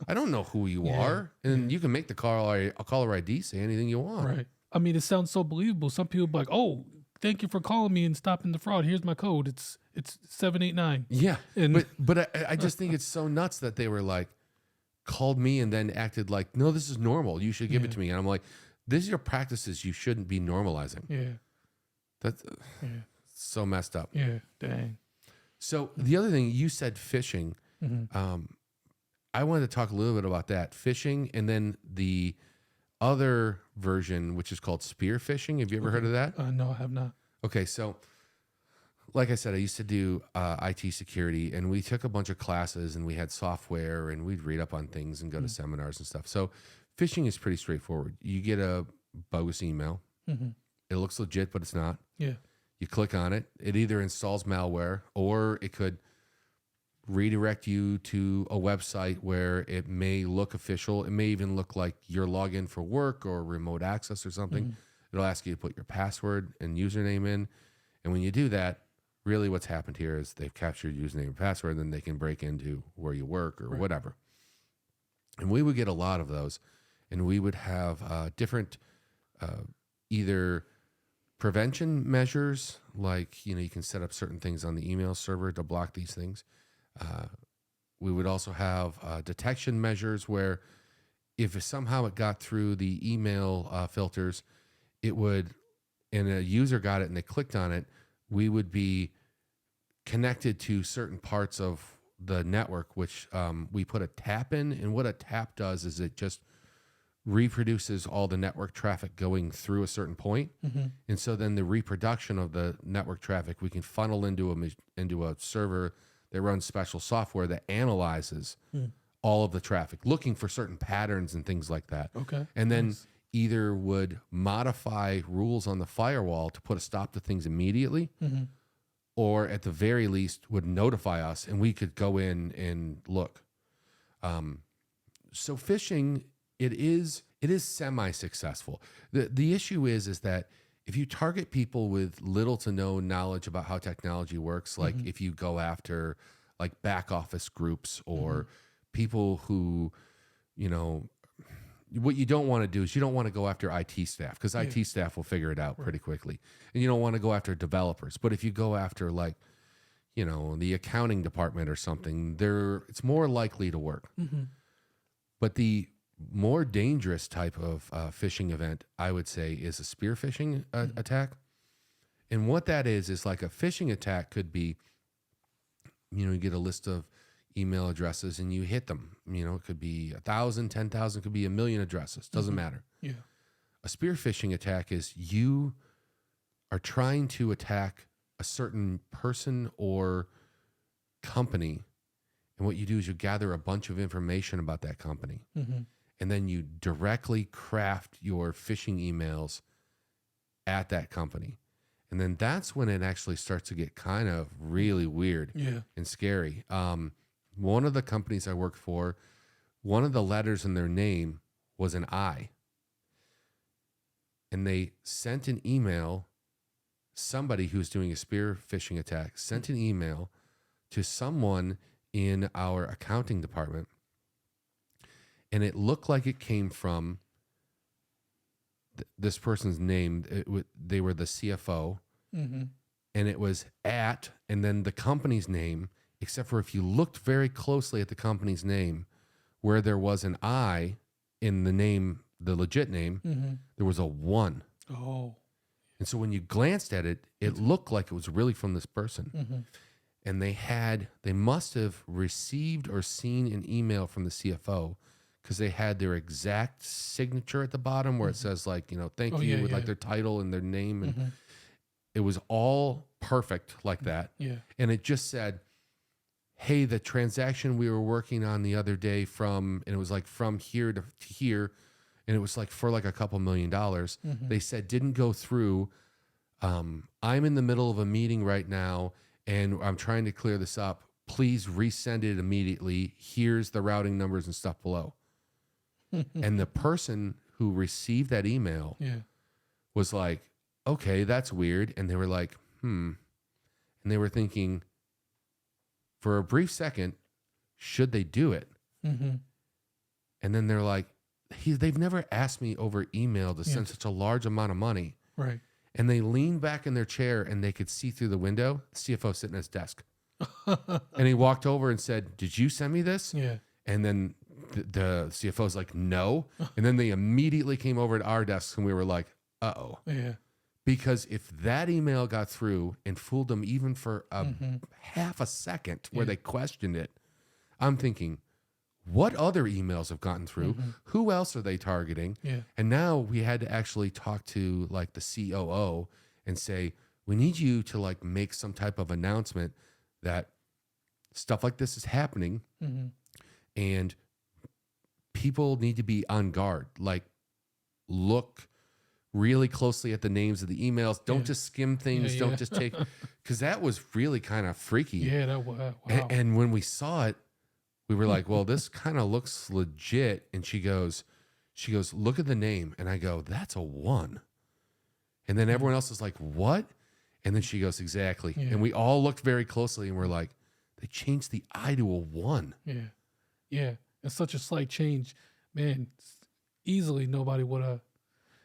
I don't know who you are. And you can make the caller ID say anything you want. Right. I mean, it sounds so believable. Some people be like, oh, thank you for calling me and stopping the fraud. Here's my code. It's 789. Yeah. And But I just think it's so nuts that they were like, called me and then acted like, no, this is normal. You should give it to me. And I'm like, these are your practices you shouldn't be normalizing. Yeah. That's so messed up. Yeah. Dang. So the other thing, you said phishing. I wanted to talk a little bit about that. Phishing, and then the other version, which is called spear phishing. Have you ever heard of that? No, I have not. Okay, so like I said, I used to do IT security, and we took a bunch of classes, and we had software, and we'd read up on things and go to seminars and stuff. So phishing is pretty straightforward. You get a bogus email. It looks legit, but it's not. Yeah. You click on it. It either installs malware, or it could redirect you to a website where it may look official. It may even look like your login for work or remote access or something. It'll ask you to put your password and username in. And when you do that, really what's happened here is they've captured your username and password, and then they can break into where you work or whatever. And we would get a lot of those, and we would have different either prevention measures, like, you can set up certain things on the email server to block these things. We would also have detection measures where if somehow it got through the email filters, it would, and a user got it and they clicked on it, we would be connected to certain parts of the network, which we put a tap in. And what a tap does is it just reproduces all the network traffic going through a certain point. And so then the reproduction of the network traffic, we can funnel into a server that runs special software that analyzes all of the traffic, looking for certain patterns and things like that. Okay. And then either would modify rules on the firewall to put a stop to things immediately, or at the very least would notify us and we could go in and look. So phishing, it is semi-successful. The issue is that if you target people with little to no knowledge about how technology works, like if you go after like back office groups or people who, what you don't want to do is you don't want to go after IT staff, because IT staff will figure it out pretty quickly. And you don't want to go after developers. But if you go after like, the accounting department or something, it's more likely to work. But the more dangerous type of phishing event, I would say, is a spear phishing attack. And what that is like a phishing attack could be, you get a list of email addresses and you hit them. It could be 1,000, 10,000, could be 1 million addresses. Doesn't matter. Yeah. A spear phishing attack is you are trying to attack a certain person or company. And what you do is you gather a bunch of information about that company. And then you directly craft your phishing emails at that company. And then that's when it actually starts to get kind of really weird and scary. One of the companies I worked for, one of the letters in their name was an I. And they sent an email, somebody who's doing a spear phishing attack sent an email to someone in our accounting department. And it looked like it came from this person's name. They were the CFO. And it was at, and then the company's name, except for if you looked very closely at the company's name, where there was an I in the name, the legit name, there was a 1. Oh. And so when you glanced at it, it looked like it was really from this person. And they must have received or seen an email from the CFO, because they had their exact signature at the bottom where it says like, thank you, with like their title and their name. And it was all perfect like that. Yeah. And it just said, hey, the transaction we were working on the other day and it was like from here to here. And it was like for like a couple $1 million. They said didn't go through. I'm in the middle of a meeting right now and I'm trying to clear this up. Please resend it immediately. Here's the routing numbers and stuff below. And the person who received that email was like, okay, that's weird. And they were like, And they were thinking for a brief second, should they do it? And then they're like, they've never asked me over email to send such a large amount of money. Right. And they leaned back in their chair and they could see through the window, the CFO sitting at his desk. And he walked over and said, did you send me this? Yeah. And then the CFO's like, no. And then they immediately came over to our desks and we were like, uh-oh. Yeah. Because if that email got through and fooled them even for half a second where they questioned it, I'm thinking, what other emails have gotten through? Who else are they targeting? Yeah. And now we had to actually talk to like the COO and say, we need you to like make some type of announcement that stuff like this is happening and people need to be on guard. Like, look really closely at the names of the emails. Don't just skim things. Don't just take, because that was really kind of freaky. Yeah, that wow. And when we saw it, we were like, well, this kind of looks legit. And she goes, look at the name. And I go, that's a 1. And then everyone else is like, what? And then she goes, exactly. Yeah. And we all looked very closely and we're like, they changed the I to a 1. Yeah. Yeah. and such a slight change, man, easily nobody would have,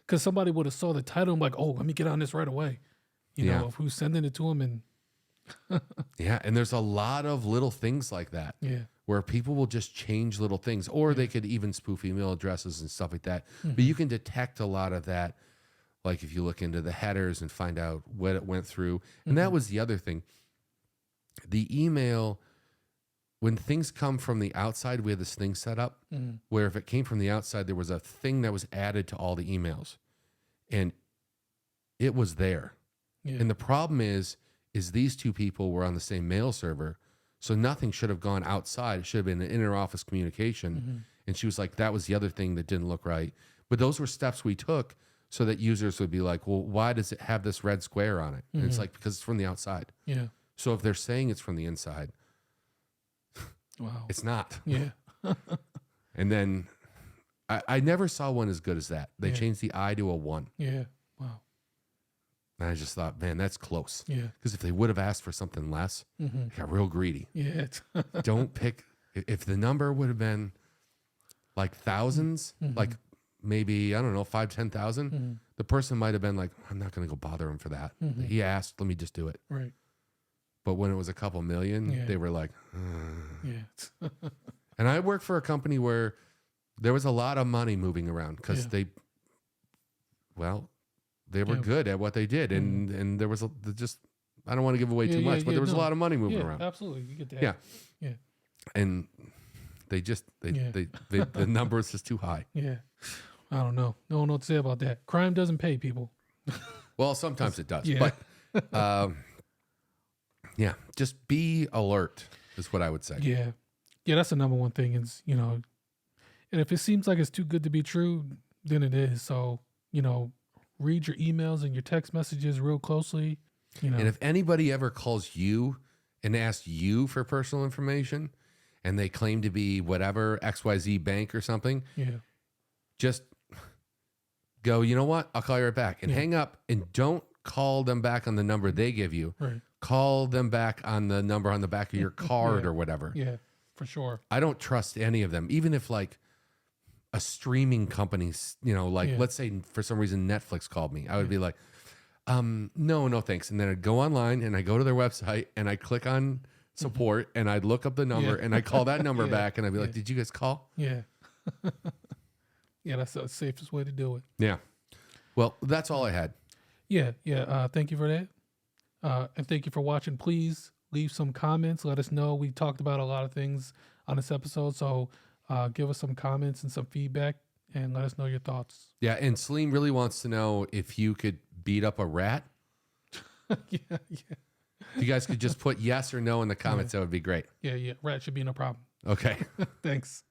because somebody would have saw the title and like, oh, let me get on this right away. You Yeah. know, if who's sending it to him and Yeah, and there's a lot of little things like that yeah, where people will just change little things, or they could even spoof email addresses and stuff like that. But you can detect a lot of that, like if you look into the headers and find out what it went through. And that was the other thing. The email, when things come from the outside, we had this thing set up where if it came from the outside, there was a thing that was added to all the emails, and it was there. yeah, And the problem is these two people were on the same mail server, so nothing should have gone outside. It should have been an inter-office communication. And she was like, that was the other thing that didn't look right. But those were steps we took so that users would be like, well, why does it have this red square on it? And it's like, because it's from the outside. yeah. So if they're saying it's from the inside, Wow. it's not. Yeah, And then I never saw one as good as that. They Yeah. changed the I to a 1. yeah. Wow. And I just thought, man, that's close. Yeah. Because if they would have asked for something less, they got real greedy. Yeah. Don't pick, if the number would have been like thousands, like maybe, I don't know, 5, 10,000, the person might have been like, I'm not going to go bother him for that. He asked, let me just do it. Right. But when it was a couple million, Yeah. they were like, Yeah. and I worked for a company where there was a lot of money moving around because Yeah. they were Yeah. good at what they did. And there was just, I don't want to give away Yeah, too yeah, much, but yeah, there was a no. lot of money moving Yeah, around. absolutely. You get that. Yeah. Yeah. And they just, Yeah. the number is just too high. Yeah. I don't know. I don't know what to say about that. Crime doesn't pay people. Well, sometimes it does, Yeah. but yeah, just be alert is what I would say. Yeah. Yeah, that's the number one thing is, you know, and if it seems like it's too good to be true, then it is. So, you know, read your emails and your text messages real closely. You know. And if anybody ever calls you and asks you for personal information and they claim to be whatever, XYZ bank or something, yeah. just go, you know what? I'll call you right back and Yeah. hang up, and don't call them back on the number they give you. Right. Call them back on the number on the back of your card Yeah. or whatever. Yeah, for sure. I don't trust any of them, even if like a streaming company, you know, like Yeah. let's say for some reason Netflix called me, I would be like, no, thanks. And then I'd go online and I go to their website and I click on support and I'd look up the number Yeah. and I call that number Yeah. back and I'd be like, Yeah. did you guys call? Yeah. Yeah, that's the safest way to do it. Yeah. Well, that's all I had. Yeah, yeah. Thank you for that. And thank you for watching. Please leave some comments. Let us know. We talked about a lot of things on this episode. So give us some comments and some feedback and let us know your thoughts. Yeah. And Salim really wants to know if you could beat up a rat. Yeah, yeah. If you guys could just put yes or no in the comments, that would be great. Yeah, yeah. Rat should be no problem. Okay. Thanks.